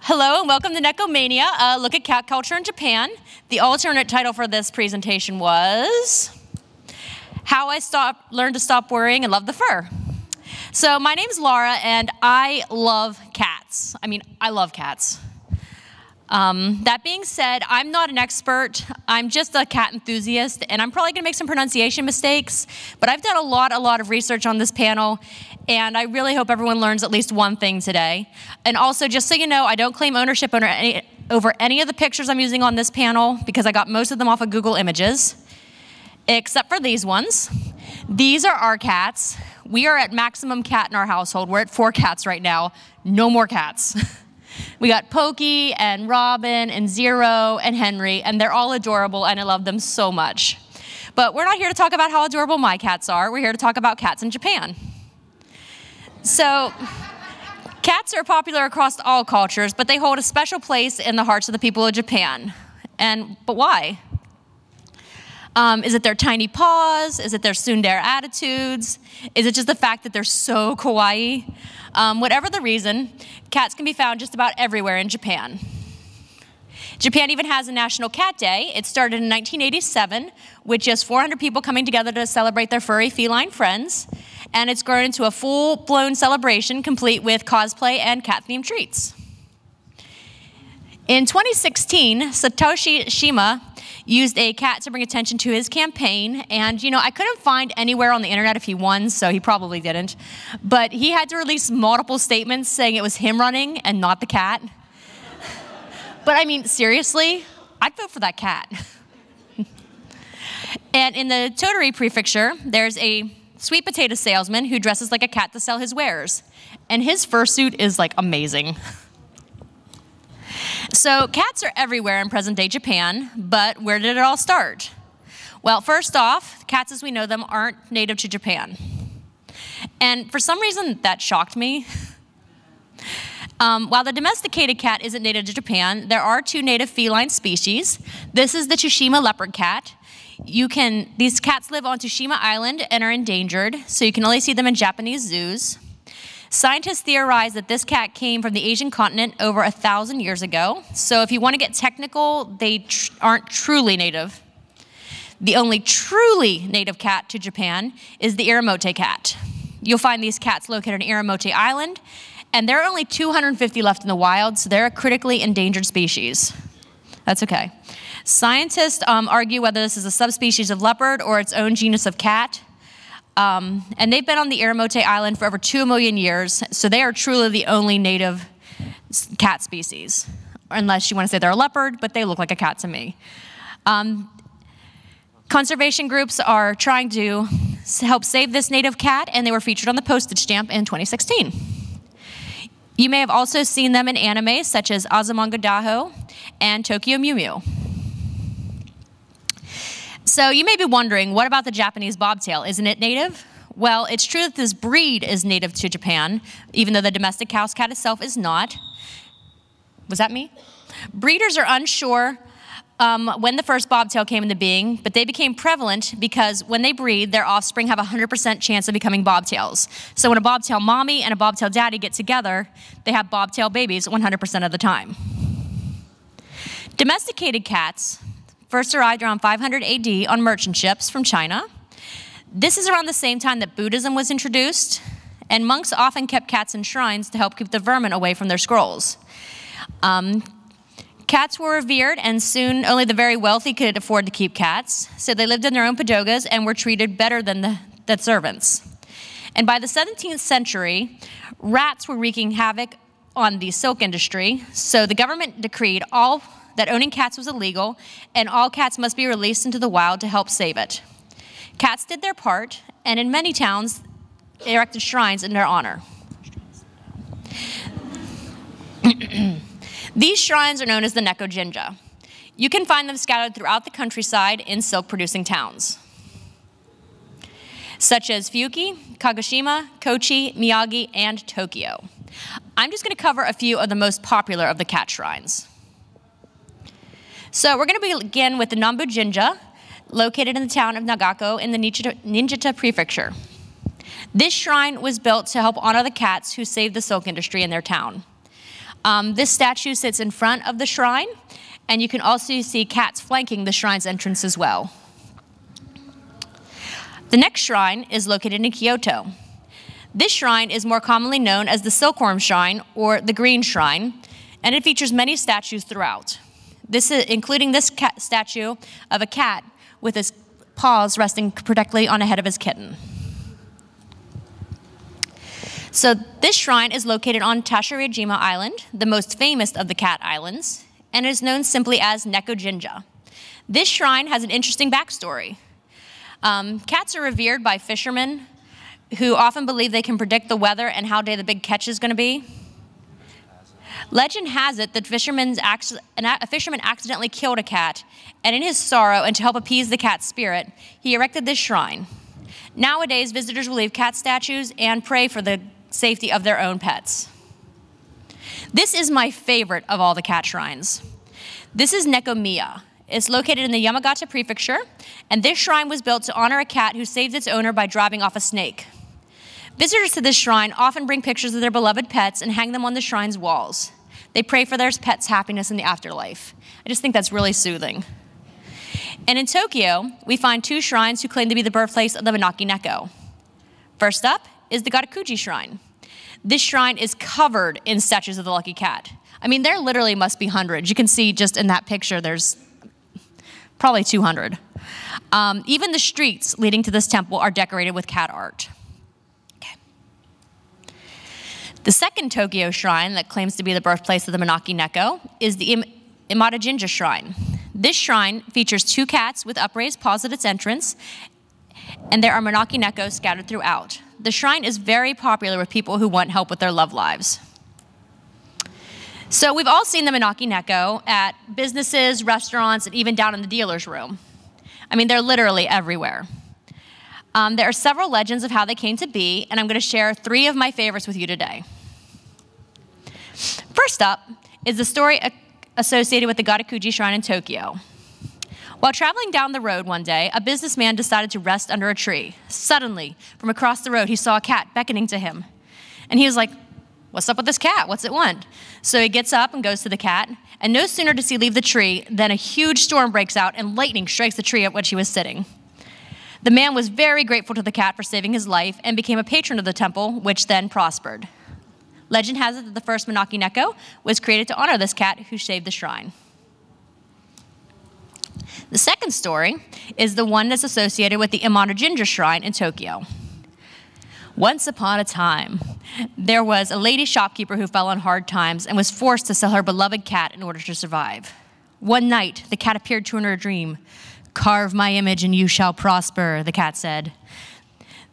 Hello and welcome to Neko Mania, a look at cat culture in Japan. The alternate title for this presentation was How I Learned to Stop Worrying and Love the Fur. So my name's Laura and I love cats. I love cats. That being said, I'm not an expert. I'm just a cat enthusiast, and I'm probably going to make some pronunciation mistakes, but I've done a lot of research on this panel, and I really hope everyone learns at least one thing today. And also, just so you know, I don't claim ownership over any of the pictures I'm using on this panel, because I got most of them off of Google Images, except for these ones. These are our cats. We are at maximum cat in our household. We're at 4 cats right now. No more cats. We got Pokey and Robin and Zero and Henry, and they're all adorable, and I love them so much. But we're not here to talk about how adorable my cats are. We're here to talk about cats in Japan. So, cats are popular across all cultures, but they hold a special place in the hearts of the people of Japan. But why? Is it their tiny paws? Is it their tsundere attitudes? Is it just the fact that they're so kawaii? Whatever the reason, cats can be found just about everywhere in Japan. Japan even has a National Cat Day. It started in 1987 with just 400 people coming together to celebrate their furry feline friends. And it's grown into a full-blown celebration complete with cosplay and cat-themed treats. In 2016, Satoshi Shima used a cat to bring attention to his campaign, and I couldn't find anywhere on the internet if he won, so he probably didn't, but he had to release multiple statements saying it was him running and not the cat. But seriously, I'd vote for that cat. And in the Tottori Prefecture, there's a sweet potato salesman who dresses like a cat to sell his wares, and his fursuit is amazing. So cats are everywhere in present-day Japan, but where did it all start? Well, first off, cats as we know them aren't native to Japan. And for some reason, that shocked me. While the domesticated cat isn't native to Japan, there are 2 native feline species. This is the Tsushima leopard cat. These cats live on Tsushima Island and are endangered, so you can only see them in Japanese zoos. Scientists theorize that this cat came from the Asian continent over 1,000 years ago. So if you want to get technical, they aren't truly native. The only truly native cat to Japan is the Iramote cat. You'll find these cats located on Iramote Island, and there are only 250 left in the wild, so they're a critically endangered species. That's okay. Scientists argue whether this is a subspecies of leopard or its own genus of cat. And they've been on the Iramote Island for over 2 million years, so they are truly the only native cat species. Unless you want to say they're a leopard, but they look like a cat to me. Conservation groups are trying to help save this native cat, and they were featured on the postage stamp in 2016. You may have also seen them in anime such as Azumanga Daioh and Tokyo Mew Mew. So you may be wondering, what about the Japanese bobtail? Isn't it native? Well, it's true that this breed is native to Japan, even though the domestic house cat itself is not. Was that me? Breeders are unsure when the first bobtail came into being, but they became prevalent because when they breed, their offspring have a 100% chance of becoming bobtails. So when a bobtail mommy and a bobtail daddy get together, they have bobtail babies 100% of the time. Domesticated cats first arrived around 500 AD on merchant ships from China. This is around the same time that Buddhism was introduced, and monks often kept cats in shrines to help keep the vermin away from their scrolls. Cats were revered, and soon only the very wealthy could afford to keep cats, so they lived in their own pagodas and were treated better than the servants. And by the 17th century, rats were wreaking havoc on the silk industry, so the government decreed that owning cats was illegal, and all cats must be released into the wild to help save it. Cats did their part, and in many towns, they erected shrines in their honor. These shrines are known as the Neko Jinja. You can find them scattered throughout the countryside in silk-producing towns, such as Fuki, Kagoshima, Kochi, Miyagi, and Tokyo. I'm just going to cover a few of the most popular of the cat shrines. So we're going to begin with the Nambu Jinja, located in the town of Nagako in the Niigata Prefecture. This shrine was built to help honor the cats who saved the silk industry in their town. This statue sits in front of the shrine, and you can also see cats flanking the shrine's entrance as well. The next shrine is located in Kyoto. This shrine is more commonly known as the Silkworm Shrine or the Green Shrine, and it features many statues throughout. Including this statue of a cat with his paws resting protectively on the head of his kitten. So this shrine is located on Tashirajima Island, the most famous of the cat islands, and is known simply as Neko Jinja. This shrine has an interesting backstory. Cats are revered by fishermen who often believe they can predict the weather and how day the big catch is going to be. Legend has it that a fisherman accidentally killed a cat, and in his sorrow and to help appease the cat's spirit, he erected this shrine. Nowadays, visitors will leave cat statues and pray for the safety of their own pets. This is my favorite of all the cat shrines. This is Neko Mia. It's located in the Yamagata Prefecture, and this shrine was built to honor a cat who saved its owner by driving off a snake. Visitors to this shrine often bring pictures of their beloved pets and hang them on the shrine's walls. They pray for their pet's happiness in the afterlife. I just think that's really soothing. And in Tokyo, we find two shrines who claim to be the birthplace of the Manaki Neko. First up is the Gatakuji Shrine. This shrine is covered in statues of the lucky cat. I mean, there literally must be hundreds. You can see just in that picture, there's probably 200. Even the streets leading to this temple are decorated with cat art. The second Tokyo shrine that claims to be the birthplace of the Manaki Neko is the Imada Jinja Shrine. This shrine features two cats with upraised paws at its entrance, and there are Manaki Neko scattered throughout. The shrine is very popular with people who want help with their love lives. So we've all seen the Manaki Neko at businesses, restaurants, and even down in the dealer's room. I mean, they're literally everywhere. There are several legends of how they came to be, and I'm going to share 3 of my favorites with you today. First up is the story associated with the Gatakuji Shrine in Tokyo. While traveling down the road one day, a businessman decided to rest under a tree. Suddenly, from across the road, he saw a cat beckoning to him. And he was like, "What's up with this cat? What's it want?" So he gets up and goes to the cat, and no sooner does he leave the tree than a huge storm breaks out and lightning strikes the tree at which he was sitting. The man was very grateful to the cat for saving his life and became a patron of the temple, which then prospered. Legend has it that the first Manaki Neko was created to honor this cat who saved the shrine. The second story is the one that's associated with the Imada Jinja Shrine in Tokyo. Once upon a time, there was a lady shopkeeper who fell on hard times and was forced to sell her beloved cat in order to survive. One night, the cat appeared to her in her dream. "Carve my image and you shall prosper," the cat said.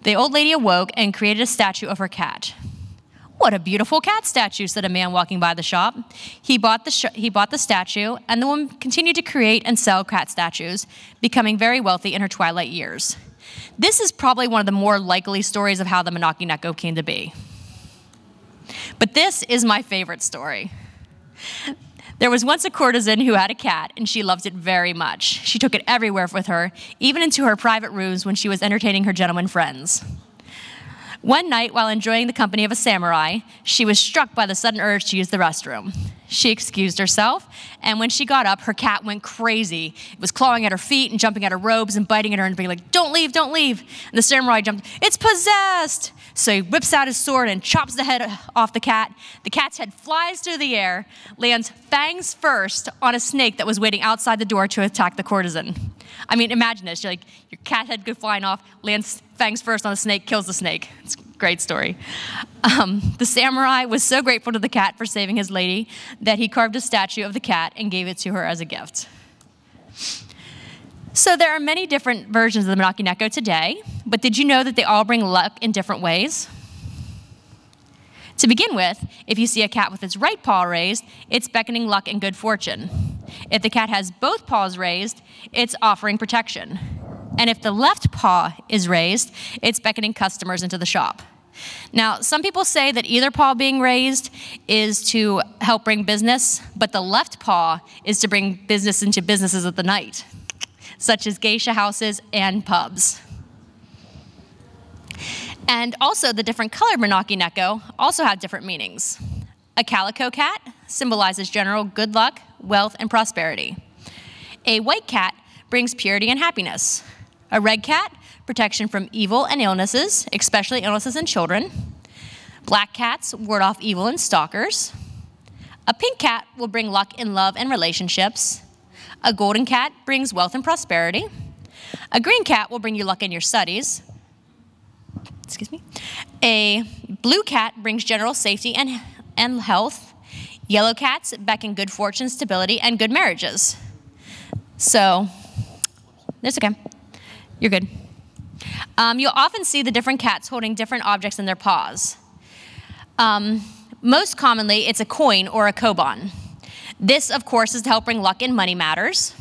The old lady awoke and created a statue of her cat. "What a beautiful cat statue," said a man walking by the shop. He bought the statue, and the woman continued to create and sell cat statues, becoming very wealthy in her twilight years. This is probably one of the more likely stories of how the Manaki Neko came to be. But this is my favorite story. There was once a courtesan who had a cat, and she loved it very much. She took it everywhere with her, even into her private rooms when she was entertaining her gentleman friends. One night, while enjoying the company of a samurai, she was struck by the sudden urge to use the restroom. She excused herself, and when she got up, her cat went crazy. It was clawing at her feet and jumping at her robes and biting at her and being like, "Don't leave, don't leave." And the samurai jumped, "It's possessed!" So he whips out his sword and chops the head off the cat. The cat's head flies through the air, lands fangs first on a snake that was waiting outside the door to attack the courtesan. I mean, imagine this. You're like, your cat head goes flying off, lands fangs first on a snake, kills the snake. It's a great story. The samurai was so grateful to the cat for saving his lady that he carved a statue of the cat and gave it to her as a gift. So there are many different versions of the Manaki Neko today, but did you know that they all bring luck in different ways? To begin with, if you see a cat with its right paw raised, it's beckoning luck and good fortune. If the cat has both paws raised, it's offering protection. And if the left paw is raised, it's beckoning customers into the shop. Now, some people say that either paw being raised is to help bring business, but the left paw is to bring business into businesses of the night, such as geisha houses and pubs. And also, the different colored Manaki Neko also have different meanings. A calico cat symbolizes general good luck, wealth, and prosperity. A white cat brings purity and happiness. A red cat, protection from evil and illnesses, especially illnesses in children. Black cats ward off evil and stalkers. A pink cat will bring luck in love and relationships. A golden cat brings wealth and prosperity. A green cat will bring you luck in your studies. Excuse me. A blue cat brings general safety and health. Yellow cats beckon good fortune, stability, and good marriages. So, that's okay. You're good. You'll often see the different cats holding different objects in their paws. Most commonly, it's a coin or a koban. This, of course, is to help bring luck in money matters.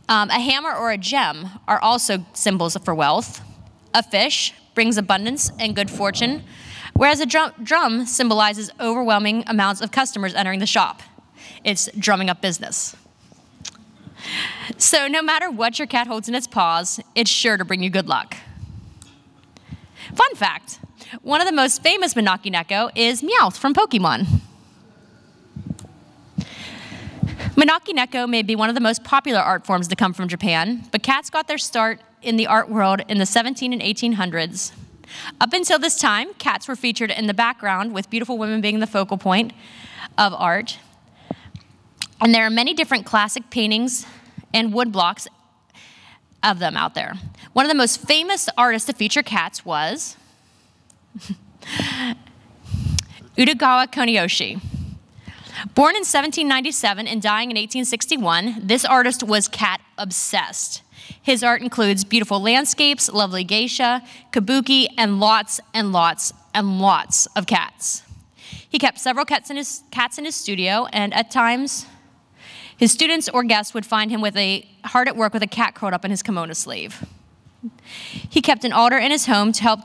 A hammer or a gem are also symbols for wealth. A fish brings abundance and good fortune, whereas a drum symbolizes overwhelming amounts of customers entering the shop. It's drumming up business. So no matter what your cat holds in its paws, it's sure to bring you good luck. Fun fact, one of the most famous Manaki Neko is Meow from Pokemon. Manaki Neko may be one of the most popular art forms to come from Japan, but cats got their start in the art world in the 1700s and 1800s. Up until this time, cats were featured in the background, with beautiful women being the focal point of art. And there are many different classic paintings and wood blocks of them out there. One of the most famous artists to feature cats was Utagawa Koniyoshi. Born in 1797 and dying in 1861, this artist was cat obsessed. His art includes beautiful landscapes, lovely geisha, kabuki, and lots and lots and lots of cats. He kept several cats in his studio, and at times, his students or guests would find him hard at work with a cat curled up in his kimono sleeve. He kept an altar in his home to help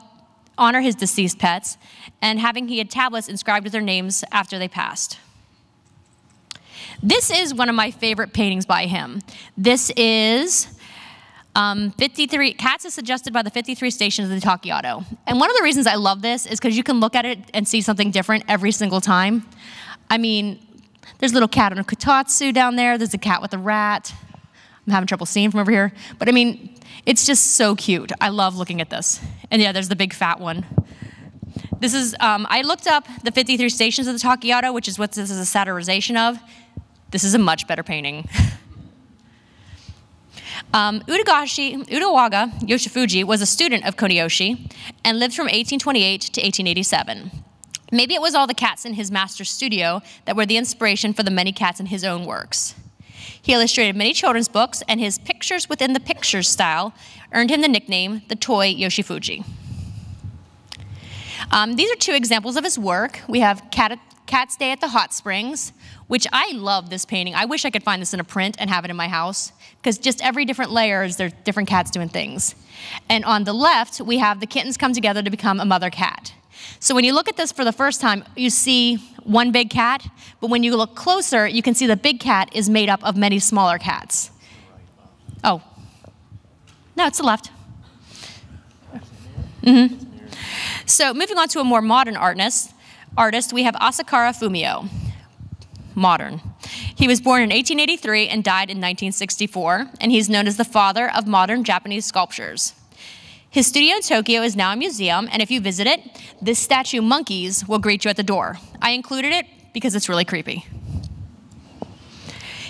honor his deceased pets, and he had tablets inscribed with their names after they passed. This is one of my favorite paintings by him. This is 53 cats is suggested by the 53 stations of the Takiado. And one of the reasons I love this is because you can look at it and see something different every single time. I mean, there's a little cat on a kotatsu down there. There's a cat with a rat. I'm having trouble seeing from over here. But I mean, it's just so cute. I love looking at this. And yeah, there's the big fat one. This is, I looked up the 53 stations of the Takiado, which is what this is a satirization of. This is a much better painting. Utawaga Yoshifuji was a student of Koniyoshi and lived from 1828 to 1887. Maybe it was all the cats in his master's studio that were the inspiration for the many cats in his own works. He illustrated many children's books, and his pictures within the pictures style earned him the nickname, the Toy Yoshifuji. These are two examples of his work. We have Cat's Day at the Hot Springs, which I love this painting. I wish I could find this in a print and have it in my house, because just every different layers, there's different cats doing things. And on the left, we have the kittens come together to become a mother cat. So when you look at this for the first time, you see one big cat, but when you look closer, you can see the big cat is made up of many smaller cats. Oh, no, it's the left. Mm-hmm. So moving on to a more modern artist, we have Asakara Fumio. Modern. He was born in 1883 and died in 1964, and he's known as the father of modern Japanese sculptures. His studio in Tokyo is now a museum, and if you visit it, this statue monkeys will greet you at the door. I included it because it's really creepy.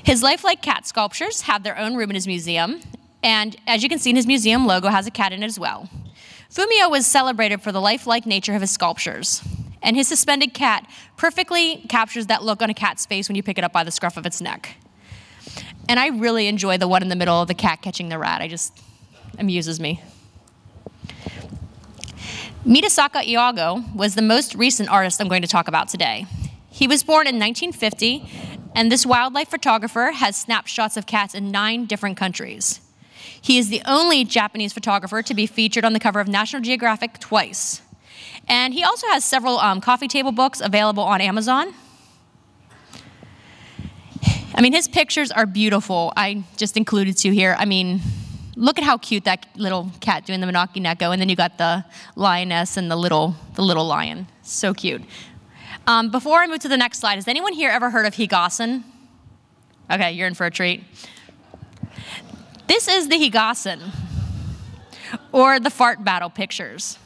His lifelike cat sculptures have their own room in his museum, and as you can see, his museum logo has a cat in it as well. Fumio was celebrated for the lifelike nature of his sculptures, and his suspended cat perfectly captures that look on a cat's face when you pick it up by the scruff of its neck. And I really enjoy the one in the middle of the cat catching the rat. It amuses me. Mitasaka Iago was the most recent artist I'm going to talk about today. He was born in 1950, and this wildlife photographer has snapshots of cats in 9 different countries. He is the only Japanese photographer to be featured on the cover of National Geographic twice. And he also has several coffee table books available on Amazon. I mean, his pictures are beautiful. I just included 2 here. I mean, look at how cute that little cat doing the Manaki Neko, and then you got the lioness and the little lion. So cute. Before I move to the next slide, has anyone here ever heard of Higassen? Okay, you're in for a treat. This is the Higassen, or the fart battle pictures.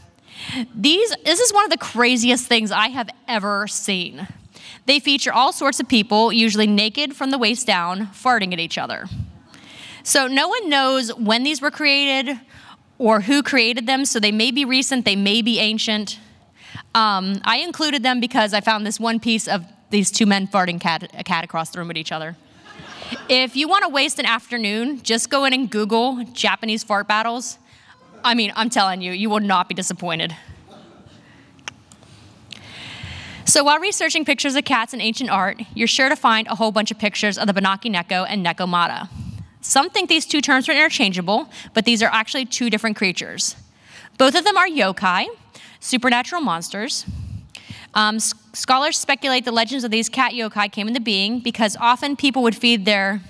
This is one of the craziest things I have ever seen. They feature all sorts of people, usually naked from the waist down, farting at each other. So no one knows when these were created or who created them, so they may be recent, they may be ancient. I included them because I found this one piece of these two men farting a cat across the room at each other. If you want to waste an afternoon, just go in and Google Japanese fart battles. I mean, I'm telling you, you will not be disappointed. So while researching pictures of cats in ancient art, you're sure to find a whole bunch of pictures of the Banaki Neko and Neko Mata. Some think these two terms are interchangeable, but these are actually two different creatures. Both of them are yokai, supernatural monsters. Scholars speculate the legends of these cat yokai came into being because often people would feed their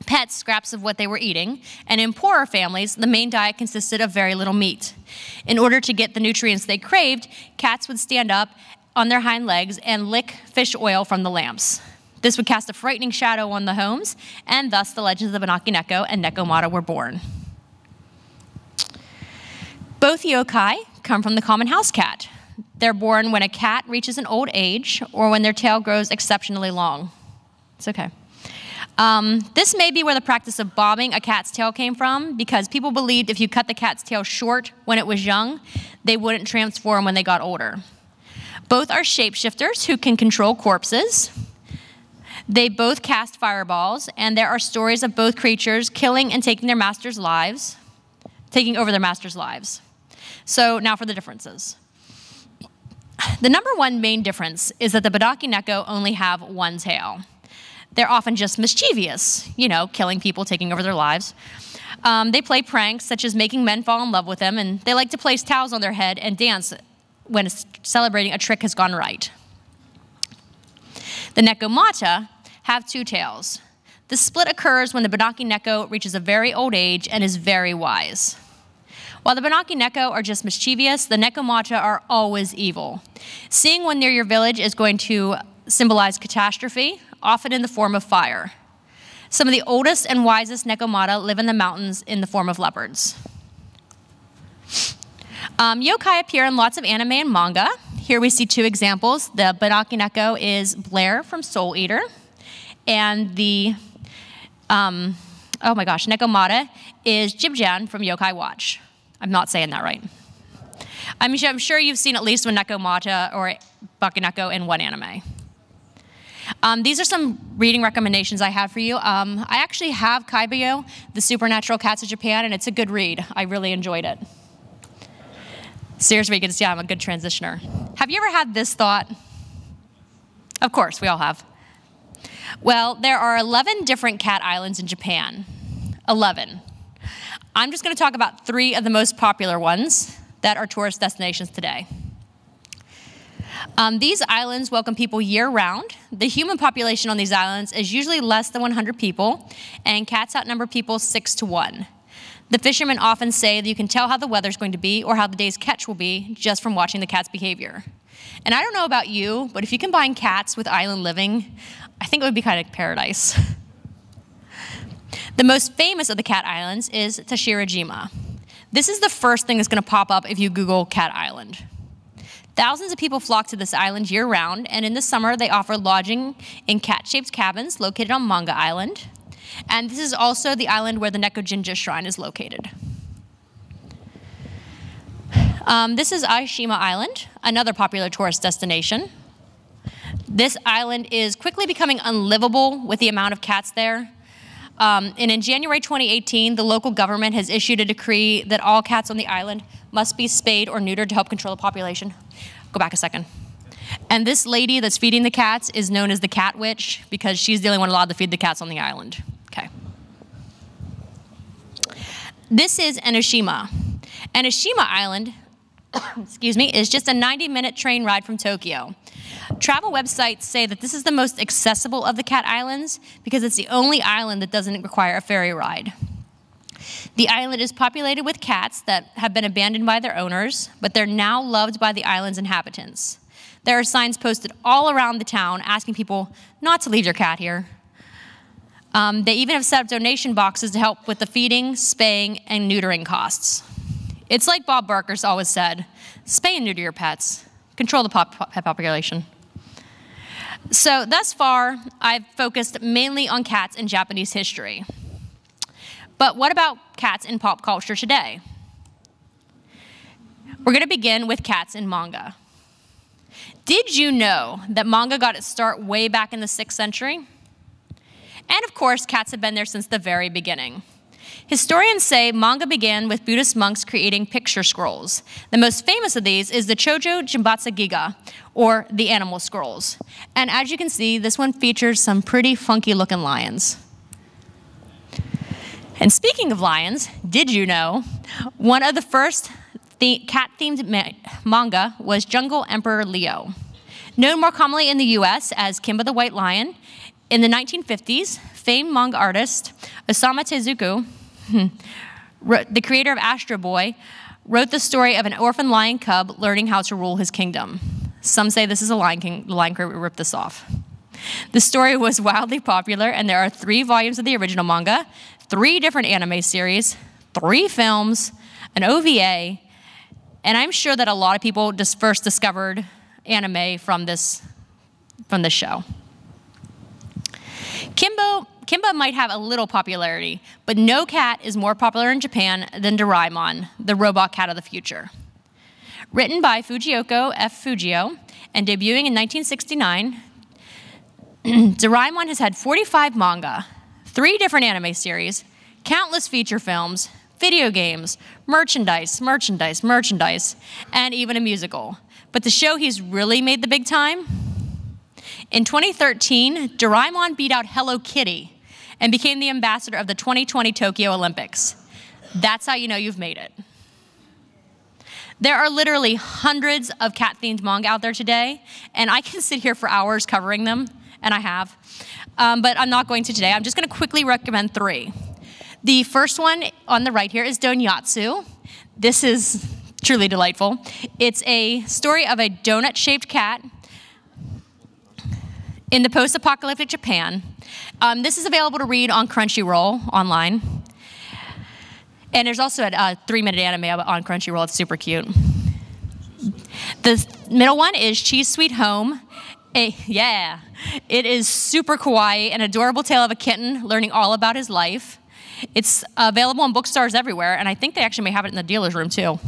pets scraps of what they were eating, and in poorer families, the main diet consisted of very little meat. In order to get the nutrients they craved, cats would stand up on their hind legs and lick fish oil from the lamps. This would cast a frightening shadow on the homes, and thus the legends of the Banaki Neko and Neko Mata were born. Both yokai come from the common house cat. They're born when a cat reaches an old age or when their tail grows exceptionally long. It's okay. This may be where the practice of bobbing a cat's tail came from, because people believed if you cut the cat's tail short when it was young, they wouldn't transform when they got older. Both are shapeshifters who can control corpses. They both cast fireballs, and there are stories of both creatures killing and taking over their master's lives. So now for the differences. The number one main difference is that the Banaki Neko only have one tail. They're often just mischievous, killing people, taking over their lives. They play pranks, such as making men fall in love with them, and they like to place towels on their head and dance when celebrating a trick has gone right. The Neko Mata have two tails. The split occurs when the Banaki Neko reaches a very old age and is very wise. While the Banaki Neko are just mischievous, the Neko Mata are always evil. Seeing one near your village is going to symbolize catastrophe, often in the form of fire. Some of the oldest and wisest Neko Mata live in the mountains in the form of leopards. Yokai appear in lots of anime and manga. Here we see two examples. The Banaki Neko is Blair from Soul Eater, and the, Neko Mata is Jibjan from Yokai Watch. I'm not saying that right. I'm sure you've seen at least one Neko Mata or Banaki Neko in one anime. These are some reading recommendations I have for you. I actually have Kaibayo, The Supernatural Cats of Japan, and it's a good read. I really enjoyed it. Seriously, you can see I'm a good transitioner. Have you ever had this thought? Of course, we all have. Well, there are 11 different cat islands in Japan. 11. I'm just going to talk about 3 of the most popular ones that are tourist destinations today. These islands welcome people year-round. The human population on these islands is usually less than 100 people, and cats outnumber people 6 to 1. The fishermen often say that you can tell how the weather's going to be or how the day's catch will be just from watching the cat's behavior. And I don't know about you, but if you combine cats with island living, I think it would be kind of paradise. The most famous of the cat islands is Tashirajima. This is the first thing that's going to pop up if you Google cat island. Thousands of people flock to this island year-round, and in the summer they offer lodging in cat-shaped cabins located on Manga Island. And this is also the island where the Neko Jinja Shrine is located. This is Aishima Island, another popular tourist destination. This island is quickly becoming unlivable with the amount of cats there. And in January 2018, the local government has issued a decree that all cats on the island must be spayed or neutered to help control the population. Go back a second. And this lady that's feeding the cats is known as the cat witch because she's the only one allowed to feed the cats on the island. Okay. This is Enoshima. Enoshima Island, is just a 90-minute train ride from Tokyo. Travel websites say that this is the most accessible of the cat islands because it's the only island that doesn't require a ferry ride. The island is populated with cats that have been abandoned by their owners, but they're now loved by the island's inhabitants. There are signs posted all around the town asking people not to leave their cat here. They even have set up donation boxes to help with the feeding, spaying, and neutering costs. It's like Bob Barker's always said, spay and neuter your pets. Control the pet population. So thus far, I've focused mainly on cats in Japanese history. But what about cats in pop culture today? We're going to begin with cats in manga. Did you know that manga got its start way back in the 6th century? And of course, cats have been there since the very beginning. Historians say manga began with Buddhist monks creating picture scrolls. The most famous of these is the Chojo Jinbatsu Giga, or the animal scrolls. And as you can see, this one features some pretty funky looking lions. And speaking of lions, did you know one of the first cat-themed manga was Jungle Emperor Leo. Known more commonly in the US as Kimba the White Lion, in the 1950s, famed manga artist Osamu Tezuka, the creator of Astro Boy, wrote the story of an orphan lion cub learning how to rule his kingdom. Some say this is a Lion King, the Lion King ripped this off. The story was wildly popular, and there are 3 volumes of the original manga, 3 different anime series, 3 films, an OVA, and I'm sure that a lot of people just first discovered anime from this show. Kimba might have a little popularity, but no cat is more popular in Japan than Doraemon, the robot cat of the future. Written by Fujioka F. Fujio and debuting in 1969, Doraemon has had 45 manga, 3 different anime series, countless feature films, video games, merchandise, and even a musical. But the show he's really made the big time? In 2013, Doraemon beat out Hello Kitty and became the ambassador of the 2020 Tokyo Olympics. That's how you know you've made it. There are literally hundreds of cat-themed manga out there today, and I can sit here for hours covering them, and I have. But I'm not going to today. I'm just going to quickly recommend 3. The first one on the right here is Donyatsu. This is truly delightful. It's a story of a donut-shaped cat in the post-apocalyptic Japan. This is available to read on Crunchyroll online. And there's also a 3-minute anime on Crunchyroll. It's super cute. The middle one is Cheese Sweet Home. Yeah, it is super kawaii, an adorable tale of a kitten learning all about his life. It's available in bookstores everywhere, and I think they actually may have it in the dealer's room too.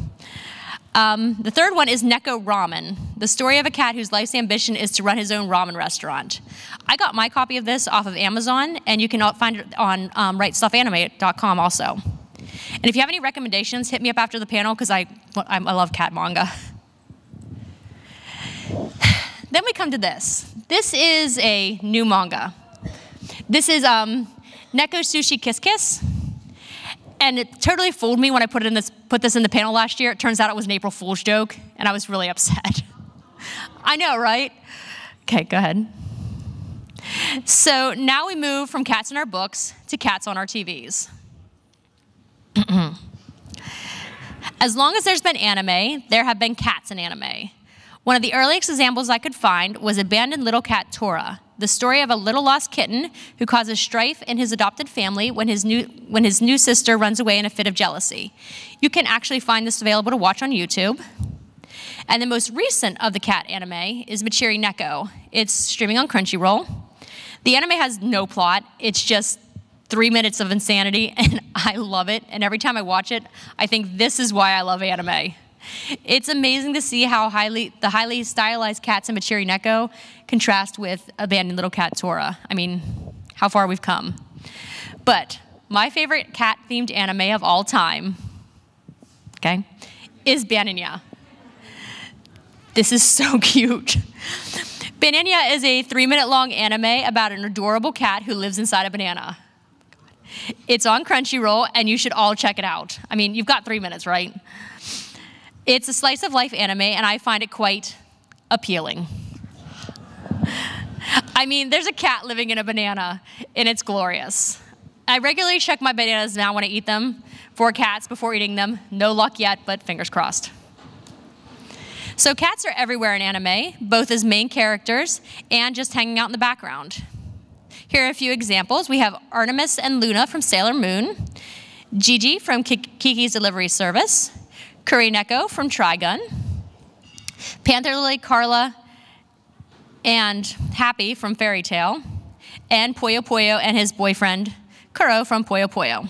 The third one is Neko Ramen, the story of a cat whose life's ambition is to run his own ramen restaurant. I got my copy of this off of Amazon, and you can find it on rightstuffanime.com also. And if you have any recommendations, hit me up after the panel, because I love cat manga. Then we come to this. This is a new manga. This is Neko Sushi Kiss Kiss. And it totally fooled me when I put this in the panel last year. It turns out it was an April Fool's joke, and I was really upset. I know, right? Okay, go ahead. So now we move from cats in our books to cats on our TVs. As long as there's been anime, there have been cats in anime. One of the earliest examples I could find was Abandoned Little Cat Tora, the story of a little lost kitten who causes strife in his adopted family when his new sister runs away in a fit of jealousy. You can actually find this available to watch on YouTube. And the most recent of the cat anime is Michiru Neko. It's streaming on Crunchyroll. The anime has no plot. It's just 3 minutes of insanity, and I love it. And every time I watch it, I think this is why I love anime. It's amazing to see how the highly stylized cats in Michiru Neko contrast with Abandoned Little Cat Tora. I mean, how far we've come. But my favorite cat-themed anime of all time, okay, is Bananya. This is so cute. Bananya is a 3-minute-long anime about an adorable cat who lives inside a banana. It's on Crunchyroll, and you should all check it out. I mean, you've got 3 minutes, right? It's a slice of life anime, and I find it quite appealing. I mean, there's a cat living in a banana, and it's glorious. I regularly check my bananas now when I eat them for cats before eating them. No luck yet, but fingers crossed. So cats are everywhere in anime, both as main characters and just hanging out in the background. Here are a few examples. We have Artemis and Luna from Sailor Moon, Gigi from Kiki's Delivery Service, Curry Neko from Trigun, Panther Lily, Carla, and Happy from Fairy Tail, and Puyo Puyo and his boyfriend, Kuro from Puyo Puyo.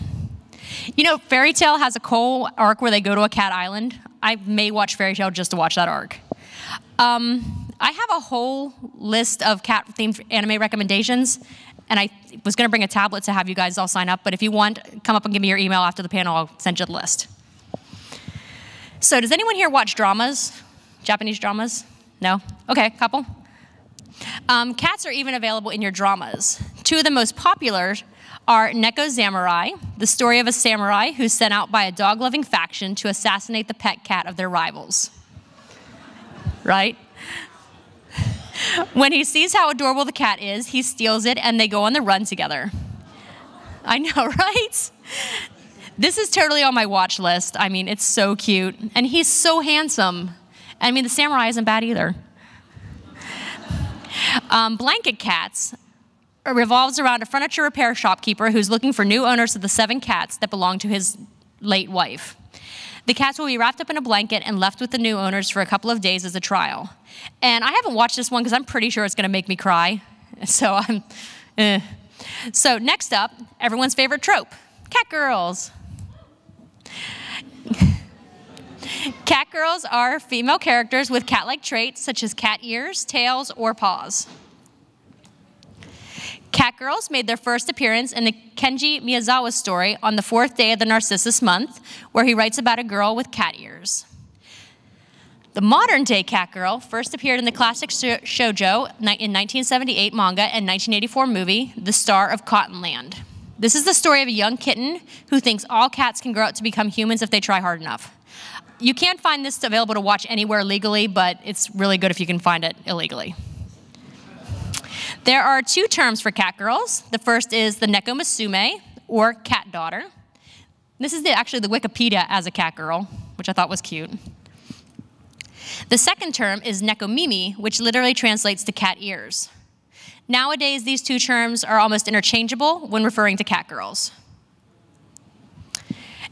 You know, Fairy Tail has a whole arc where they go to a cat island. I may watch Fairy Tail just to watch that arc. I have a whole list of cat-themed anime recommendations, and I was going to bring a tablet to have you guys all sign up, but if you want, come up and give me your email after the panel. I'll send you the list. So does anyone here watch dramas? Japanese dramas? No? Okay, couple. Cats are even available in your dramas. Two of the most popular are Neko Samurai, the story of a samurai who's sent out by a dog-loving faction to assassinate the pet cat of their rivals. Right? When he sees how adorable the cat is, he steals it and they go on the run together. I know, right? This is totally on my watch list. I mean, it's so cute. And he's so handsome. I mean, the samurai isn't bad either. Blanket Cats revolves around a furniture repair shopkeeper who's looking for new owners of the 7 cats that belong to his late wife. The cats will be wrapped up in a blanket and left with the new owners for a couple of days as a trial. And I haven't watched this one because I'm pretty sure it's going to make me cry. So So next up, everyone's favorite trope, cat girls. Cat girls are female characters with cat-like traits such as cat ears, tails, or paws. Cat girls made their first appearance in the Kenji Miyazawa story on the 4th day of the Narcissus month, where he writes about a girl with cat ears. The modern-day cat girl first appeared in the classic shoujo in 1978 manga and 1984 movie, The Star of Cottonland. This is the story of a young kitten who thinks all cats can grow up to become humans if they try hard enough. You can't find this available to watch anywhere legally, but it's really good if you can find it illegally. There are 2 terms for cat girls. The first is the Neko Musume, or cat daughter. This is actually the Wikipedia as a cat girl, which I thought was cute. The second term is Neko Mimi, which literally translates to cat ears. Nowadays, these 2 terms are almost interchangeable when referring to cat girls.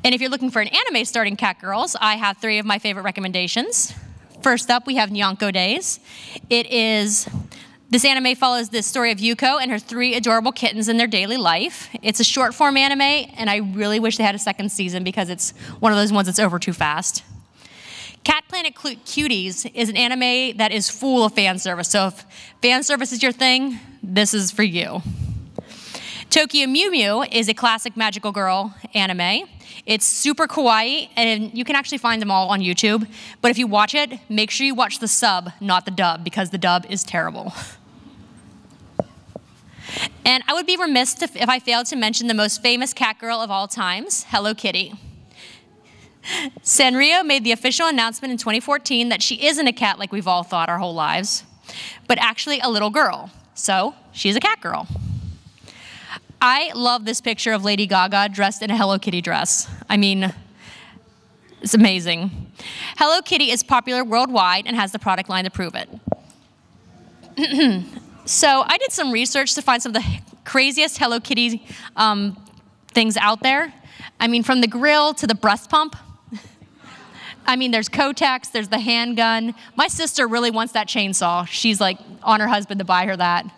And if you're looking for an anime starting cat girls, I have 3 of my favorite recommendations. First up, we have Nyanko Days. This anime follows the story of Yuko and her 3 adorable kittens in their daily life. It's a short form anime, and I really wish they had a 2nd season because it's one of those ones that's over too fast. Cat Planet Cuties is an anime that is full of fan service. So if fan service is your thing, this is for you. Tokyo Mew Mew is a classic magical girl anime. It's super kawaii, and you can actually find them all on YouTube. But if you watch it, make sure you watch the sub, not the dub, because the dub is terrible. And I would be remiss if I failed to mention the most famous cat girl of all times, Hello Kitty. Sanrio made the official announcement in 2014 that she isn't a cat like we've all thought our whole lives, but actually a little girl. So she's a cat girl. I love this picture of Lady Gaga dressed in a Hello Kitty dress. I mean, it's amazing. Hello Kitty is popular worldwide and has the product line to prove it. So I did some research to find some of the craziest Hello Kitty things out there. I mean, from the grill to the breast pump. I mean, there's Kotex, there's the handgun. My sister really wants that chainsaw. She's like on her husband to buy her that.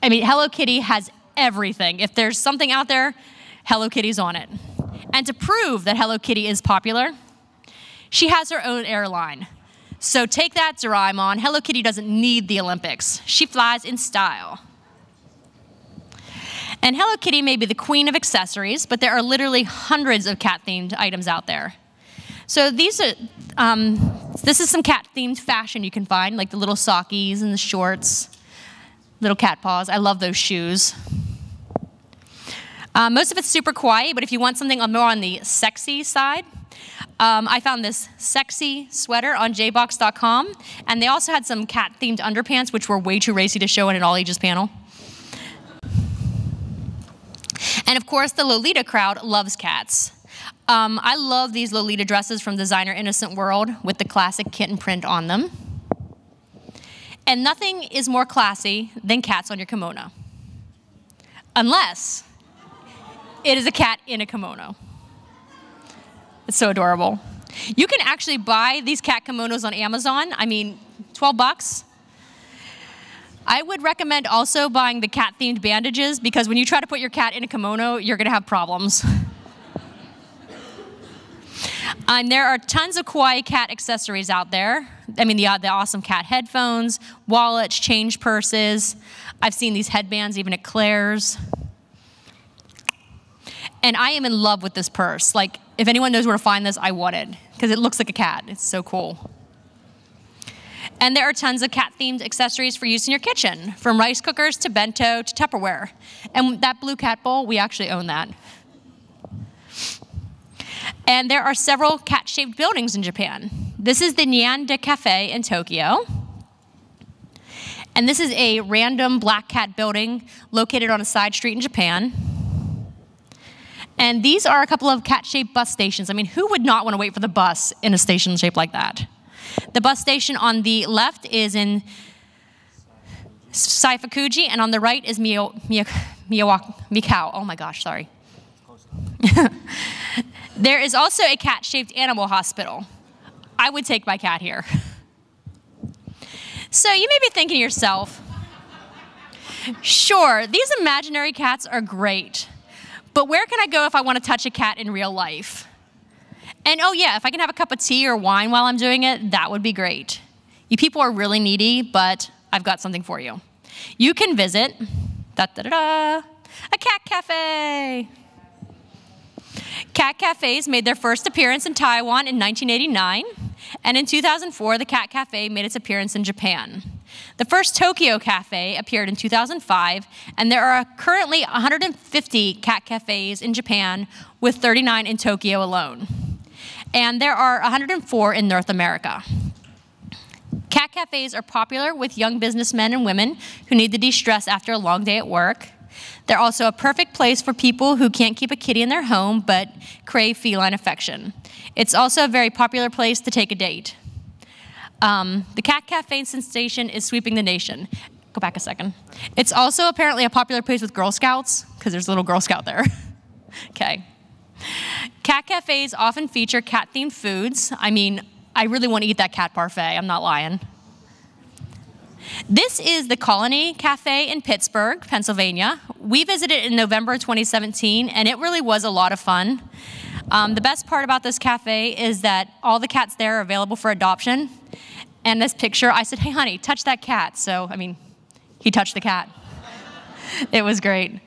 I mean, Hello Kitty has everything. If there's something out there, Hello Kitty's on it. And to prove that Hello Kitty is popular, she has her own airline. So take that, Doraemon. Hello Kitty doesn't need the Olympics. She flies in style. And Hello Kitty may be the queen of accessories, but there are literally hundreds of cat-themed items out there. So this is some cat-themed fashion you can find, like the little sockies and the shorts, little cat paws. I love those shoes. Most of it's super kawaii, but if you want something more on the sexy side, I found this sexy sweater on jbox.com, and they also had some cat-themed underpants, which were way too racy to show in an all-ages panel. And of course, the Lolita crowd loves cats. I love these Lolita dresses from designer Innocent World with the classic kitten print on them. And nothing is more classy than cats on your kimono. Unless it is a cat in a kimono. It's so adorable. You can actually buy these cat kimonos on Amazon. I mean, 12 bucks. I would recommend also buying the cat-themed bandages because when you try to put your cat in a kimono, you're gonna have problems. There are tons of kawaii cat accessories out there. I mean, the awesome cat headphones, wallets, change purses. I've seen these headbands even at Claire's. And I am in love with this purse. Like, if anyone knows where to find this, I want it, because it looks like a cat. It's so cool. And there are tons of cat-themed accessories for use in your kitchen, from rice cookers to bento to Tupperware. And that blue cat bowl, we actually own that. And there are several cat-shaped buildings in Japan. This is the Nyanda Cafe in Tokyo. And this is a random black cat building located on a side street in Japan. And these are a couple of cat-shaped bus stations. I mean, who would not want to wait for the bus in a station shaped like that? The bus station on the left is in Saifukuji, and on the right is Mikao. Oh my gosh, sorry. There is also a cat-shaped animal hospital. I would take my cat here. So you may be thinking to yourself, sure, these imaginary cats are great, but where can I go if I want to touch a cat in real life? And oh yeah, if I can have a cup of tea or wine while I'm doing it, that would be great. You people are really needy, but I've got something for you. You can visit a cat cafe. Cat cafes made their first appearance in Taiwan in 1989, and in 2004, the cat cafe made its appearance in Japan. The first Tokyo cafe appeared in 2005, and there are currently 150 cat cafes in Japan, with 39 in Tokyo alone. And there are 104 in North America. Cat cafes are popular with young businessmen and women who need to de-stress after a long day at work. They're also a perfect place for people who can't keep a kitty in their home but crave feline affection. It's also a very popular place to take a date. The cat cafe sensation is sweeping the nation. Go back a second. It's also apparently a popular place with Girl Scouts, because there's a little Girl Scout there. Okay. Cat cafes often feature cat-themed foods. I mean, I really want to eat that cat parfait. I'm not lying. This is the Colony Cafe in Pittsburgh, Pennsylvania. We visited in November 2017, and it really was a lot of fun. The best part about this cafe is that all the cats there are available for adoption. And this picture, I said, hey, honey, touch that cat. So, I mean, he touched the cat. It was great.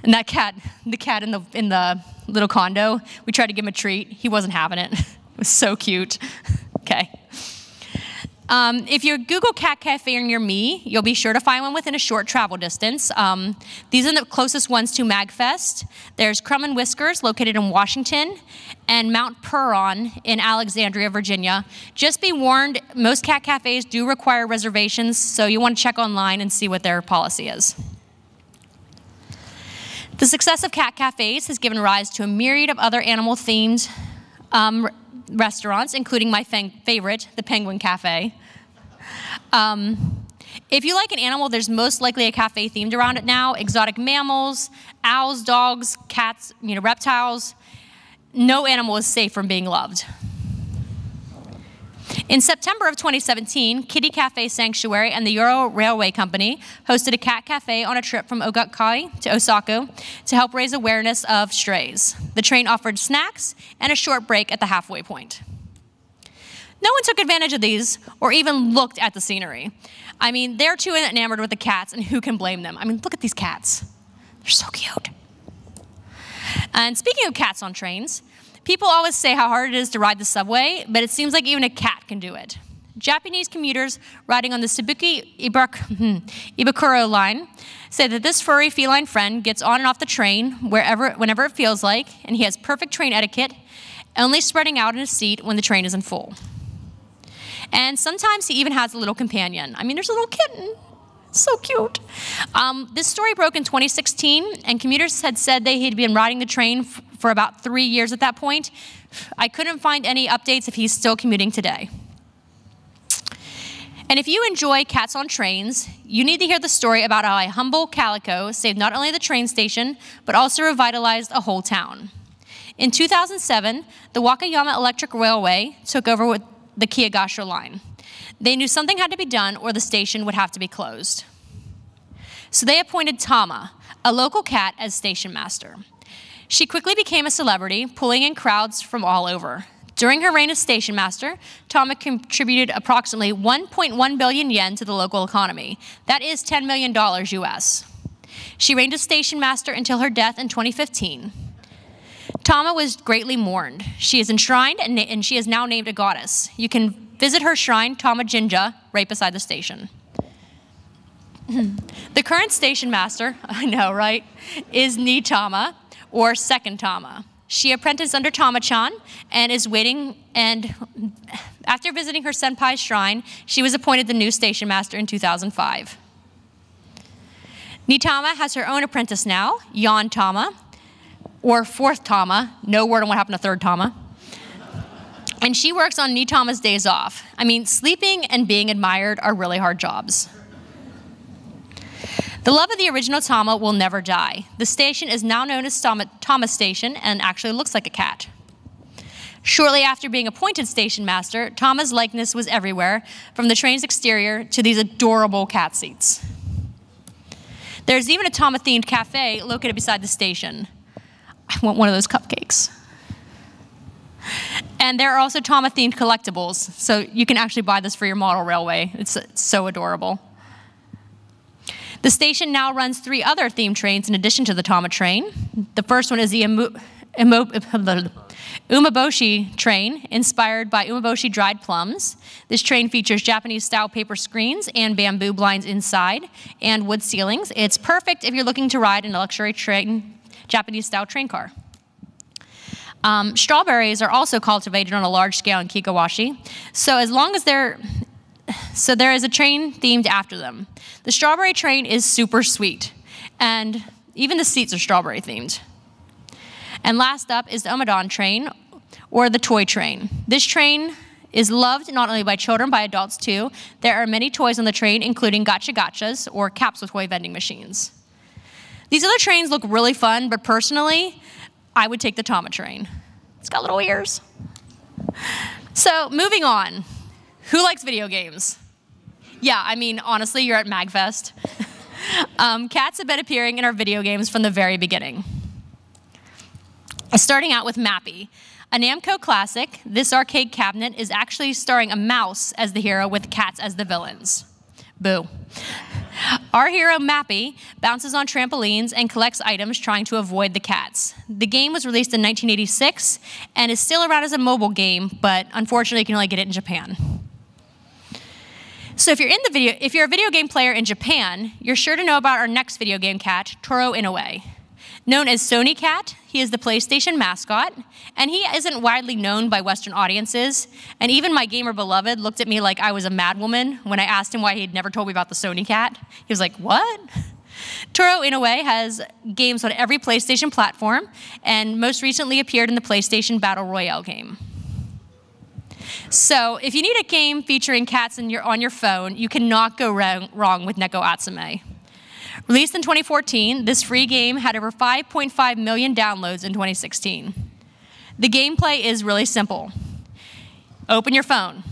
And that cat, the cat in the little condo, we tried to give him a treat. He wasn't having it. It was so cute. Okay. If you Google cat cafe near me, you'll be sure to find one within a short travel distance. These are the closest ones to MAGFest. There's Crumb and Whiskers, located in Washington, and Mount Puron in Alexandria, Virginia. Just be warned, most cat cafes do require reservations, so you want to check online and see what their policy is. The success of cat cafes has given rise to a myriad of other animal-themed restaurants, including my favorite, the Penguin Cafe. If you like an animal, there's most likely a cafe themed around it now. Exotic mammals, owls, dogs, cats, reptiles. No animal is safe from being loved. In September of 2017, Kitty Cafe Sanctuary and the Euro Railway Company hosted a cat cafe on a trip from Ogakai to Osaka to help raise awareness of strays. The train offered snacks and a short break at the halfway point. No one took advantage of these or even looked at the scenery. I mean, they're too enamored with the cats, and who can blame them? I mean, look at these cats. They're so cute. And speaking of cats on trains, people always say how hard it is to ride the subway, but it seems like even a cat can do it. Japanese commuters riding on the Shibuya Ibukuro line say that this furry feline friend gets on and off the train whenever it feels like, and he has perfect train etiquette, only spreading out in his seat when the train isn't full. And sometimes he even has a little companion. I mean, there's a little kitten. So cute. This story broke in 2016, and commuters had said they had been riding the train for about 3 years at that point. I couldn't find any updates if he's still commuting today. And if you enjoy Cats on Trains, you need to hear the story about how a humble calico saved not only the train station, but also revitalized a whole town. In 2007, the Wakayama Electric Railway took over with the Kyogashi line. They knew something had to be done or the station would have to be closed. So they appointed Tama, a local cat, as station master. She quickly became a celebrity, pulling in crowds from all over. During her reign as station master, Tama contributed approximately 1.1 billion yen to the local economy. That is $10 million US. She reigned as station master until her death in 2015. Tama was greatly mourned. She is enshrined and she is now named a goddess. You can visit her shrine, Tama Jinja, right beside the station. The current station master, I know, right, is Ni Tama, or Second Tama. She apprenticed under Tama-chan and is waiting, and after visiting her senpai's shrine, she was appointed the new station master in 2005. Nitama has her own apprentice now, Yon Tama, or Fourth Tama, no word on what happened to Third Tama. And she works on Nitama's days off. I mean, sleeping and being admired are really hard jobs. The love of the original Tama will never die. The station is now known as Tama Station and actually looks like a cat. Shortly after being appointed station master, Tama's likeness was everywhere, from the train's exterior to these adorable cat seats. There's even a Tama-themed cafe located beside the station. I want one of those cupcakes. And there are also Tama-themed collectibles, so you can actually buy this for your model railway. It's so adorable. The station now runs 3 other themed trains in addition to the Tama train. The first one is the Umeboshi train, inspired by Umeboshi dried plums. This train features Japanese-style paper screens and bamboo blinds inside, and wood ceilings. It's perfect if you're looking to ride in a luxury train, Japanese-style train car. Strawberries are also cultivated on a large scale in Kikawashi, so there is a train themed after them. The strawberry train is super sweet, and even the seats are strawberry themed. And last up is the Omadon train, or the toy train. This train is loved not only by children, by adults too. There are many toys on the train, including gacha gachas, or capsule toy vending machines. These other trains look really fun, but personally, I would take the Tama train. It's got little ears. So moving on. Who likes video games? Yeah, I mean, honestly, you're at MAGFest. Cats have been appearing in our video games from the very beginning. Starting out with Mappy, a Namco classic. This arcade cabinet is actually starring a mouse as the hero with cats as the villains. Boo. Our hero, Mappy, bounces on trampolines and collects items trying to avoid the cats. The game was released in 1986 and is still around as a mobile game, but unfortunately you can only get it in Japan. So if you're a video game player in Japan, you're sure to know about our next video game cat, Toro Inoue. Known as Sony Cat, he is the PlayStation mascot, and he isn't widely known by Western audiences, and even my gamer beloved looked at me like I was a madwoman when I asked him why he'd never told me about the Sony Cat. He was like, what? Toro Inoue has games on every PlayStation platform, and most recently appeared in the PlayStation Battle Royale game. So if you need a game featuring cats on your phone, you cannot go wrong with Neko Atsume. Released in 2014, this free game had over 5.5 million downloads in 2016. The gameplay is really simple. Open your phone,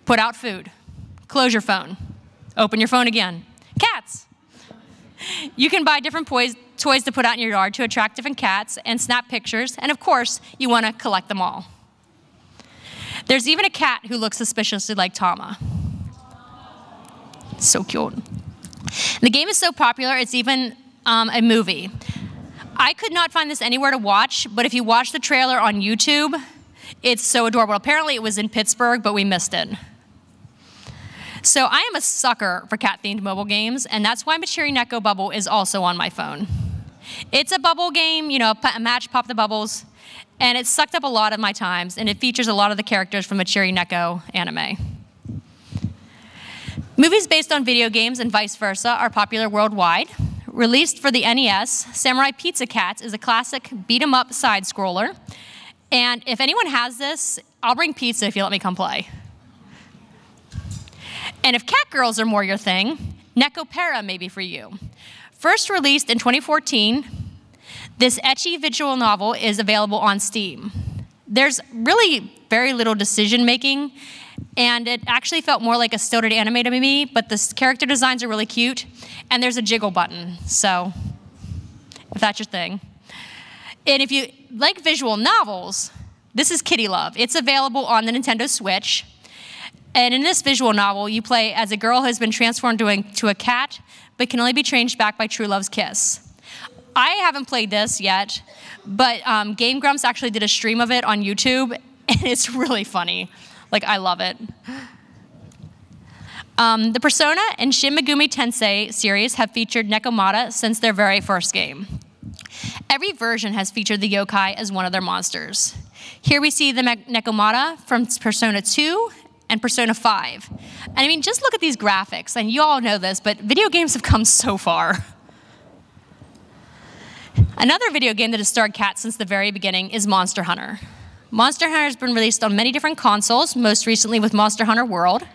put out food, close your phone, open your phone again. Cats! You can buy different toys to put out in your yard to attract different cats and snap pictures, and of course, you want to collect them all. There's even a cat who looks suspiciously like Tama. So cute. The game is so popular, it's even a movie. I could not find this anywhere to watch, but if you watch the trailer on YouTube, it's so adorable. Apparently it was in Pittsburgh, but we missed it. So I am a sucker for cat-themed mobile games, and that's why Machiri Neko Bubble is also on my phone. It's a bubble game, you know, a match, pop the bubbles, and it's sucked up a lot of my times, and it features a lot of the characters from Machiri Neko anime. Movies based on video games and vice versa are popular worldwide. Released for the NES, Samurai Pizza Cats is a classic beat-em-up side-scroller. And if anyone has this, I'll bring pizza if you let me come play. And if cat girls are more your thing, Neko may be for you. First released in 2014, this ecchi visual novel is available on Steam. There's really very little decision making, and it actually felt more like a storied anime to me, but the character designs are really cute, and there's a jiggle button, so if that's your thing. And if you like visual novels, this is Kitty Love. It's available on the Nintendo Switch. And in this visual novel, you play as a girl who has been transformed to a cat, but can only be changed back by true love's kiss. I haven't played this yet, but Game Grumps actually did a stream of it on YouTube, and it's really funny. Like, I love it. The Persona and Shin Megami Tensei series have featured Nekomata since their very first game. Every version has featured the yokai as one of their monsters. Here we see the Nekomata from Persona 2 and Persona 5. And I mean, just look at these graphics, and you all know this, but video games have come so far. Another video game that has starred cats since the very beginning is Monster Hunter. Monster Hunter has been released on many different consoles, most recently with Monster Hunter World.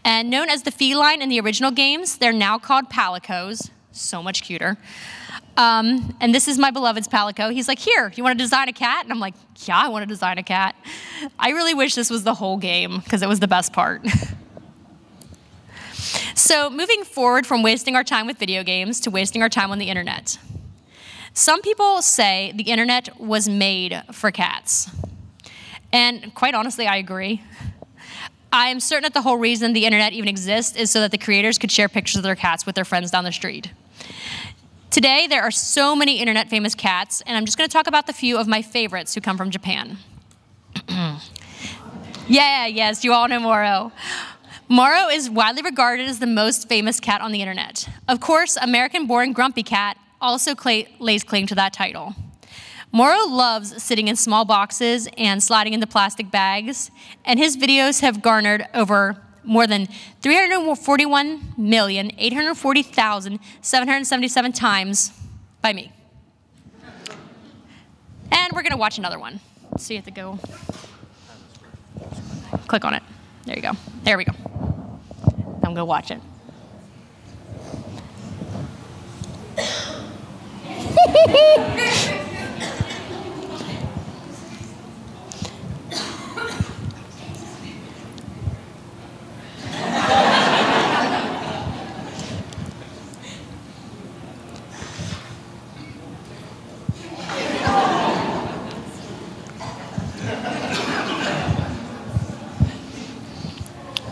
And known as the feline in the original games, they're now called palicos. So much cuter. And this is my beloved's palico. He's like, here, you want to design a cat? And I'm like, yeah, I want to design a cat. I really wish this was the whole game, because it was the best part. So moving forward from wasting our time with video games to wasting our time on the internet. Some people say the internet was made for cats. And quite honestly, I agree. I am certain that the whole reason the internet even exists is so that the creators could share pictures of their cats with their friends down the street. Today, there are so many internet famous cats, and I'm just going to talk about the few of my favorites who come from Japan. Yes, you all know Moro. Moro is widely regarded as the most famous cat on the internet. Of course, American-born Grumpy Cat also lays claim to that title. Moro loves sitting in small boxes and sliding into plastic bags, and his videos have garnered over more than 341,840,777 times by me. And we're going to watch another one. So you have to go click on it. There you go. There we go. I'm going to watch it.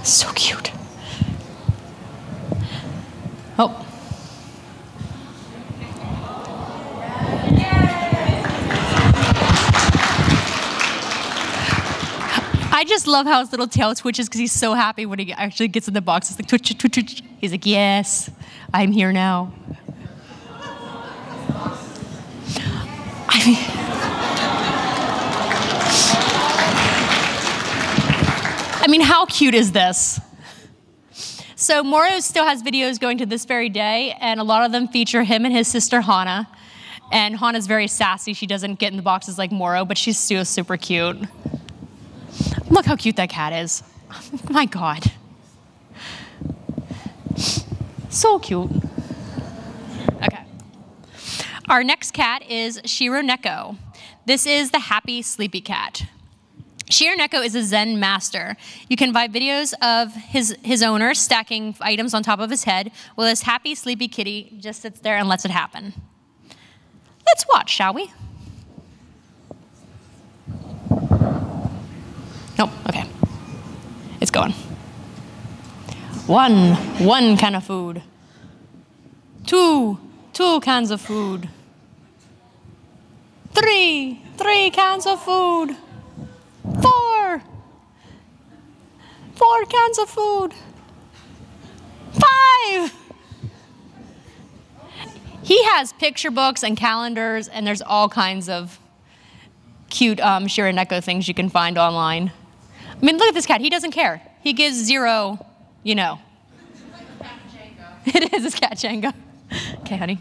So cute. Oh. I just love how his little tail twitches because he's so happy when he actually gets in the box. It's like twitch, twitch, twitch. He's like, yes, I'm here now. I mean, how cute is this? So Moro still has videos going to this very day, and a lot of them feature him and his sister Hana. And Hana's very sassy. She doesn't get in the boxes like Moro, but she's still super cute. Look how cute that cat is. My God. So cute. Okay. Our next cat is Shiro Neko. This is the happy, sleepy cat. Shiro Neko is a Zen master. You can buy videos of his owner stacking items on top of his head while his happy, sleepy kitty just sits there and lets it happen. Let's watch, shall we? Nope, okay. It's going. One can of food. Two cans of food. Three cans of food. Four cans of food. 5. He has picture books and calendars, and there's all kinds of cute Shiro Neko things you can find online. I mean, look at this cat. He doesn't care. He gives 0, you know. It is his cat Jenga. Okay, honey.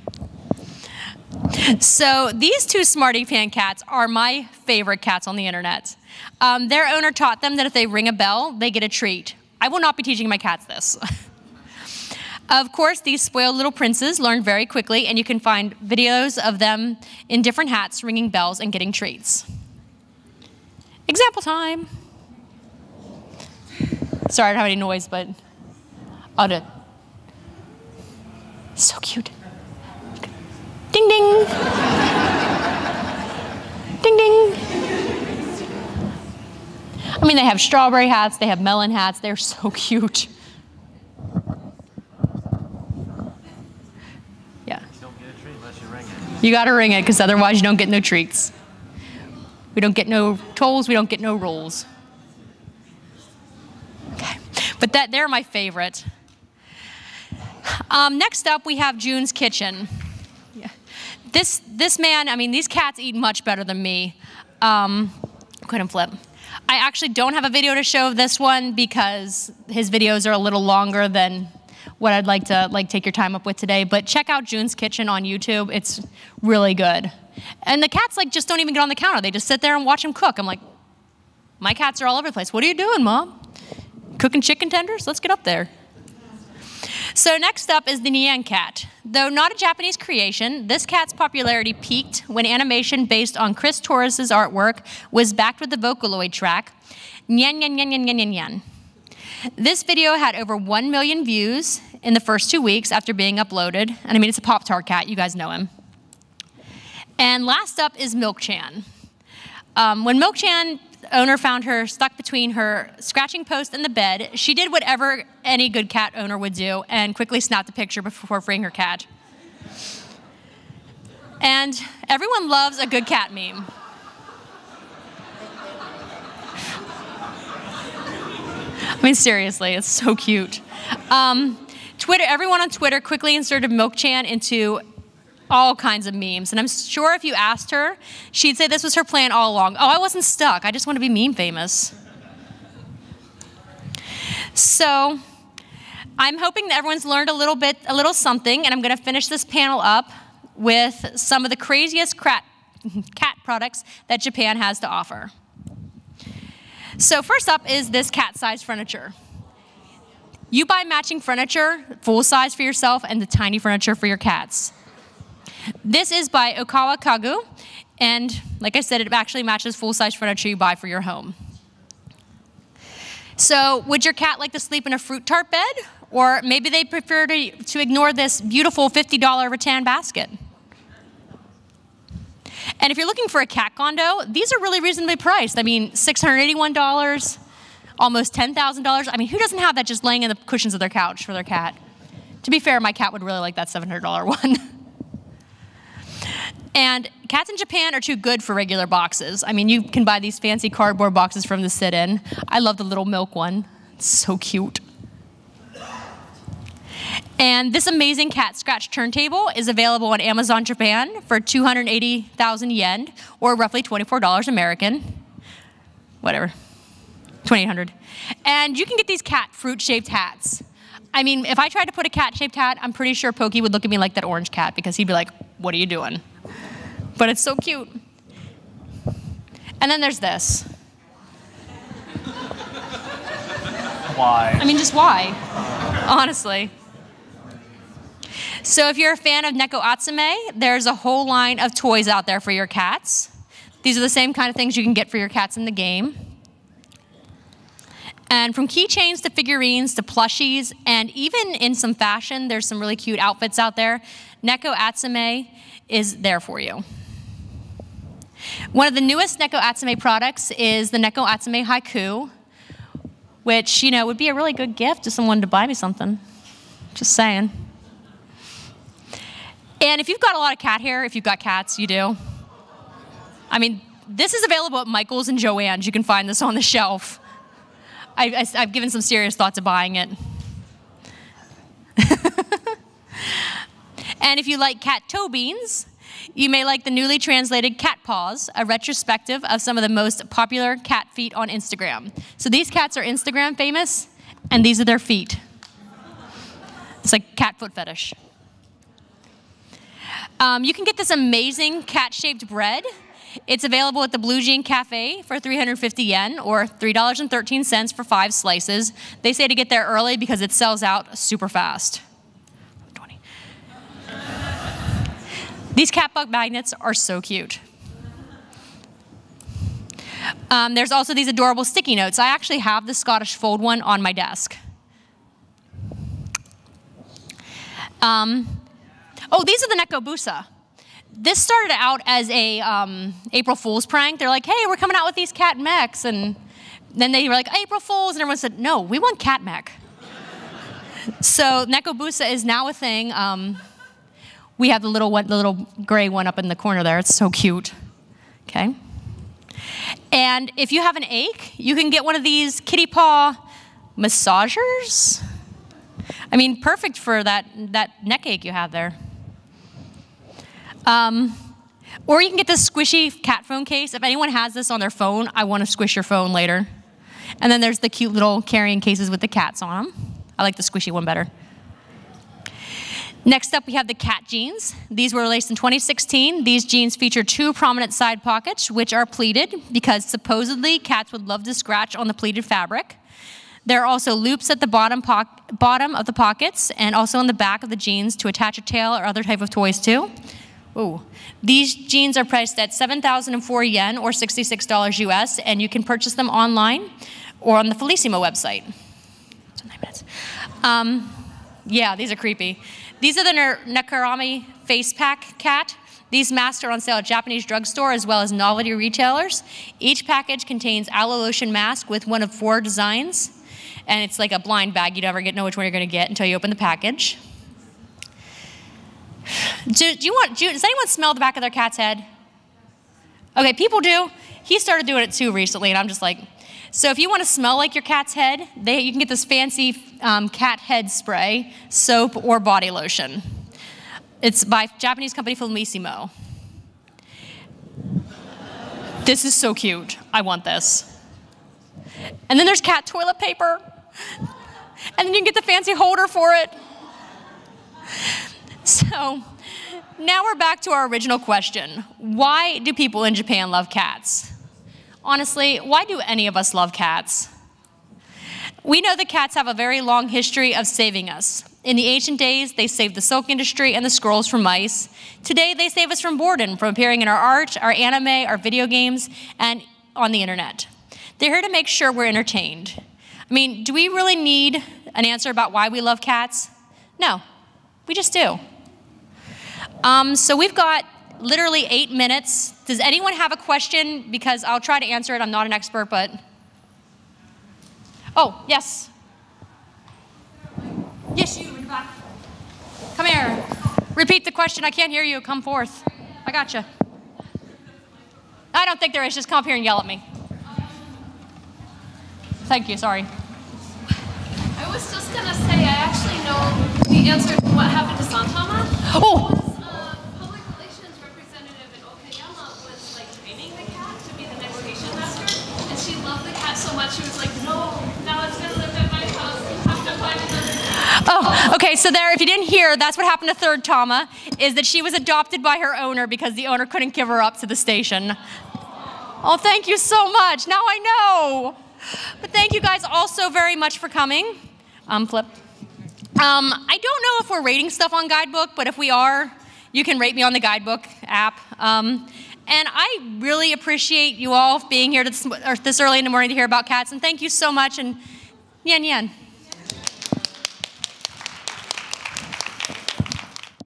So these two Smarty Fan cats are my favorite cats on the internet. Their owner taught them that if they ring a bell, they get a treat. I will not be teaching my cats this. Of course, these spoiled little princes learn very quickly, and you can find videos of them in different hats ringing bells and getting treats. Example time. Sorry, I don't have any noise, but I'll do it. So cute. Ding, ding. Ding, ding. I mean, they have strawberry hats, they have melon hats, they're so cute. Yeah. You don't get a treat unless you ring it. You gotta ring it, because otherwise you don't get no treats. We don't get no tolls, we don't get no rolls. Okay, but they're my favorite. Next up, we have June's Kitchen. Yeah. This man, I mean, these cats eat much better than me. Couldn't flip. I actually don't have a video to show of this one because his videos are a little longer than what I'd like to take your time up with today. But check out June's Kitchen on YouTube. It's really good. And the cats just don't even get on the counter. They just sit there and watch him cook. I'm like, my cats are all over the place. What are you doing, Mom? Cooking chicken tenders? Let's get up there. So next up is the Nyan cat. Though not a Japanese creation, this cat's popularity peaked when animation based on Chris Torres's artwork was backed with the Vocaloid track, Nyan Nyan Nyan Nyan Nyan Nyan. This video had over 1 million views in the first 2 weeks after being uploaded. And I mean, it's a Pop-Tart cat, you guys know him. And last up is Milk-chan. When Milk-chan owner found her stuck between her scratching post and the bed, she did whatever any good cat owner would do and quickly snapped a picture before freeing her cat. And everyone loves a good cat meme. I mean, seriously, it's so cute. Everyone on Twitter quickly inserted Milk-chan into all kinds of memes. And I'm sure if you asked her, she'd say this was her plan all along. Oh, I wasn't stuck. I just want to be meme famous. So I'm hoping that everyone's learned a little something, and I'm going to finish this panel up with some of the craziest cat products that Japan has to offer. So first up is this cat-sized furniture. You buy matching furniture, full size for yourself, and the tiny furniture for your cats. This is by Okawa Kagu, and like I said, it actually matches full-size furniture you buy for your home. So would your cat like to sleep in a fruit tart bed? Or maybe they prefer to ignore this beautiful $50 rattan basket. And if you're looking for a cat condo, these are really reasonably priced. I mean, $681, almost $10,000. I mean, who doesn't have that just laying in the cushions of their couch for their cat? To be fair, my cat would really like that $700 one. And cats in Japan are too good for regular boxes. I mean, you can buy these fancy cardboard boxes from the sit-in. I love the little milk one. It's so cute. And this amazing cat scratch turntable is available on Amazon Japan for 280,000 yen, or roughly $24 American. Whatever, 2,800. And you can get these cat fruit-shaped hats. I mean, if I tried to put a cat-shaped hat, I'm pretty sure Pokey would look at me like that orange cat because he'd be like, what are you doing? But it's so cute. And then there's this. Why? I mean, just why? Honestly. So if you're a fan of Neko Atsume, there's a whole line of toys out there for your cats. These are the same kind of things you can get for your cats in the game. And from keychains to figurines to plushies, and even in some fashion, there's some really cute outfits out there. Neko Atsume is there for you. One of the newest Neko Atsume products is the Neko Atsume Haiku, which, you know, would be a really good gift to someone to buy me something. Just saying. And if you've got a lot of cat hair, if you've got cats, you do. I mean, this is available at Michael's and Joann's. You can find this on the shelf. I've given some serious thought to buying it. And if you like cat toe beans, you may like the newly translated Cat Paws, a retrospective of some of the most popular cat feet on Instagram. So these cats are Instagram famous, and these are their feet. It's like cat foot fetish. You can get this amazing cat-shaped bread. It's available at the Blue Jean Cafe for 350 yen, or $3.13 for 5 slices. They say to get there early because it sells out super fast. 20. These cat bug magnets are so cute. There's also these adorable sticky notes. I actually have the Scottish Fold one on my desk. Oh, these are the Neko Busa. This started out as a April Fool's prank. They're like, hey, we're coming out with these cat mechs. And then they were like, April Fools. And everyone said, no, we want cat mech. So Neko Busa is now a thing. We have the little gray one up in the corner there. It's so cute. Okay. And if you have an ache, you can get one of these kitty paw massagers. I mean, perfect for that neck ache you have there. Or you can get this squishy cat phone case. If anyone has this on their phone, I want to squish your phone later. And then there's the cute little carrying cases with the cats on them. I like the squishy one better. Next up, we have the cat jeans. These were released in 2016. These jeans feature 2 prominent side pockets, which are pleated because supposedly cats would love to scratch on the pleated fabric. There are also loops at the bottom of the pockets and also on the back of the jeans to attach a tail or other type of toys to. Ooh. These jeans are priced at 7,004 yen, or $66 US, and you can purchase them online or on the Felicimo website. 9 minutes. Yeah, these are creepy. These are the Nakarami Face Pack Cat. These masks are on sale at Japanese drugstore as well as novelty retailers. Each package contains aloe lotion mask with one of 4 designs. And it's like a blind bag. You never know which one you're going to get until you open the package. Does anyone smell the back of their cat's head? Okay, people do. He started doing it too recently, and I'm just like, so if you want to smell like your cat's head, you can get this fancy cat head spray, soap, or body lotion. It's by Japanese company Felicimo. This is so cute. I want this. And then there's cat toilet paper. And then you can get the fancy holder for it. So now we're back to our original question. Why do people in Japan love cats? Honestly, why do any of us love cats? We know that cats have a very long history of saving us. In the ancient days, they saved the silk industry and the scrolls from mice. Today, they save us from boredom, from appearing in our art, our anime, our video games, and on the internet. They're here to make sure we're entertained. I mean, do we really need an answer about why we love cats? No, we just do. So we've got literally 8 minutes. Does anyone have a question? Because I'll try to answer it. I'm not an expert, but. Oh, yes. Yes, you in the back. Come here. Repeat the question. I can't hear you. Come forth. I gotcha. I don't think there is. Just come up here and yell at me. Thank you, sorry. I was just going to say, I actually know the answer to what happened to Santama. Oh! Public relations representative in Okayama was like training the cat to be the next station master, and she loved the cat so much, she was like, no, now it's going to live at my house, you have to find another. Oh, okay, so there, if you didn't hear, that's what happened to Third Tama, is that she was adopted by her owner because the owner couldn't give her up to the station. Oh, thank you so much. Now I know. But thank you guys all so very much for coming. Flip. I don't know if we're rating stuff on Guidebook, but if we are, you can rate me on the Guidebook app. And I really appreciate you all being here this early in the morning to hear about cats. And thank you so much. And yen yen.